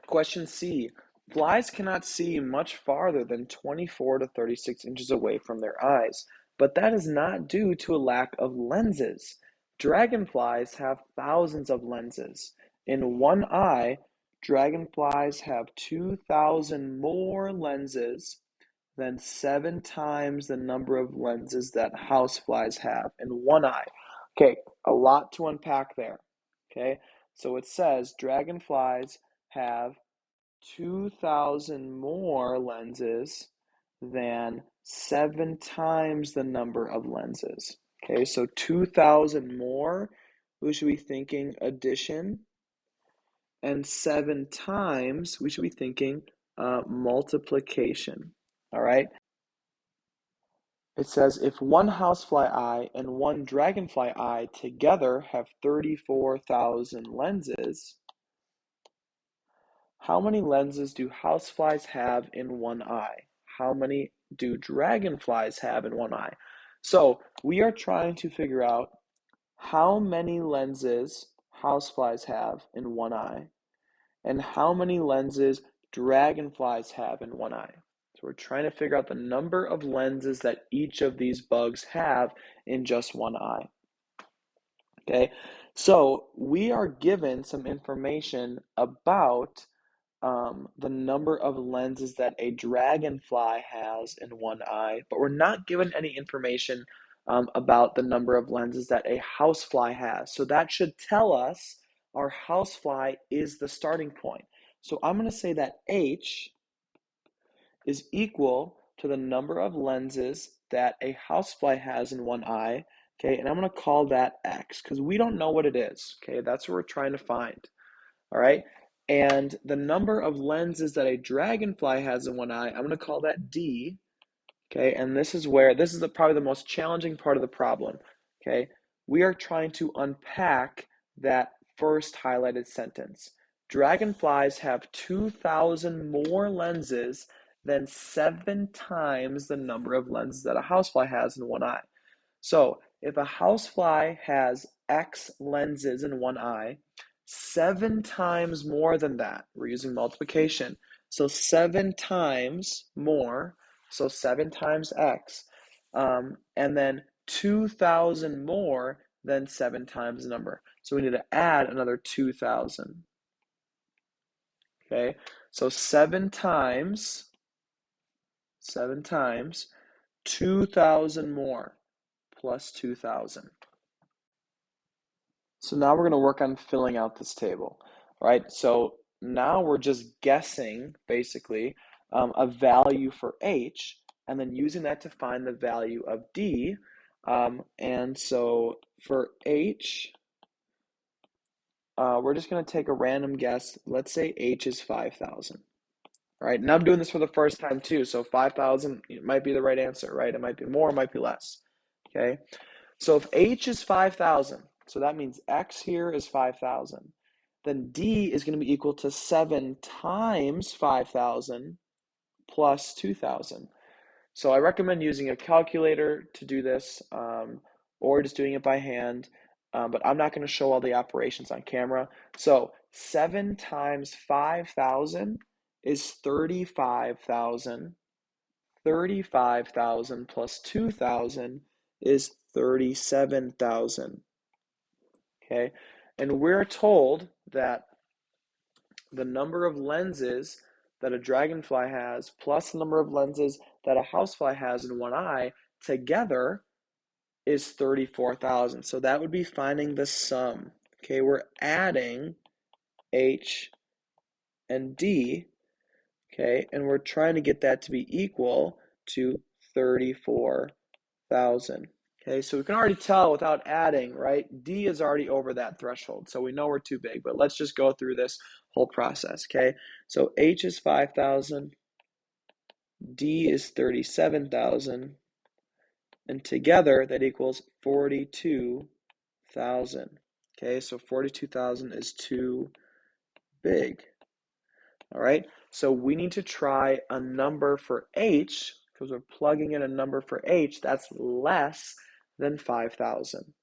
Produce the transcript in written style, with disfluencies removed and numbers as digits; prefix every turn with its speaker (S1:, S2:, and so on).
S1: Question C. Flies cannot see much farther than 24 to 36 inches away from their eyes, but that is not due to a lack of lenses. Dragonflies have thousands of lenses. In one eye, dragonflies have 2,000 more lenses than 7 times the number of lenses that houseflies have in one eye. Okay, a lot to unpack there. Okay, so it says dragonflies have 2,000 more lenses than 7 times the number of lenses. Okay, so 2,000 more, we should be thinking addition, and 7 times, we should be thinking multiplication. All right. It says if one housefly eye and one dragonfly eye together have 34,000 lenses, how many lenses do houseflies have in one eye? How many do dragonflies have in one eye? So we are trying to figure out how many lenses houseflies have in one eye and how many lenses dragonflies have in one eye. So we're trying to figure out the number of lenses that each of these bugs have in just one eye. Okay, so we are given some information about the number of lenses that a dragonfly has in one eye, but we're not given any information about the number of lenses that a housefly has. So that should tell us our housefly is the starting point. So I'm going to say that H is equal to the number of lenses that a housefly has in one eye, okay? And I'm going to call that X because we don't know what it is, okay? That's what we're trying to find, all right? And the number of lenses that a dragonfly has in one eye, I'm going to call that D, okay? And this is probably the most challenging part of the problem, okay? We are trying to unpack that first highlighted sentence. Dragonflies have 2,000 more lenses than 7 times the number of lenses that a housefly has in one eye. So if a housefly has X lenses in one eye, 7 times more than that, we're using multiplication. So 7 times more, so 7 times X, and then 2,000 more than 7 times the number. So we need to add another 2,000. Okay, so 7 times 2,000 more plus 2,000. So now we're going to work on filling out this table, right? So now we're just guessing, basically, a value for H, and then using that to find the value of D. And so for H, we're just going to take a random guess. Let's say H is 5,000. All right, and I'm doing this for the first time too, so 5,000 might be the right answer, right? It might be more, it might be less, okay? So if H is 5,000, so that means X here is 5,000, then D is going to be equal to 7 times 5,000 plus 2,000. So I recommend using a calculator to do this, or just doing it by hand, but I'm not going to show all the operations on camera. So 7 times 5,000 is 35,000. 35,000 plus 2,000 is 37,000. Okay, and we're told that the number of lenses that a dragonfly has plus the number of lenses that a housefly has in one eye together is 34,000. So that would be finding the sum. Okay, we're adding H and D, okay, and we're trying to get that to be equal to 34,000. Okay, so we can already tell without adding, right? D is already over that threshold, so we know we're too big, but let's just go through this whole process, okay? So H is 5,000, D is 37,000, and together that equals 42,000. Okay, so 42,000 is too big. All right, so we need to try a number for H because we're plugging in a number for H that's less than 5,000.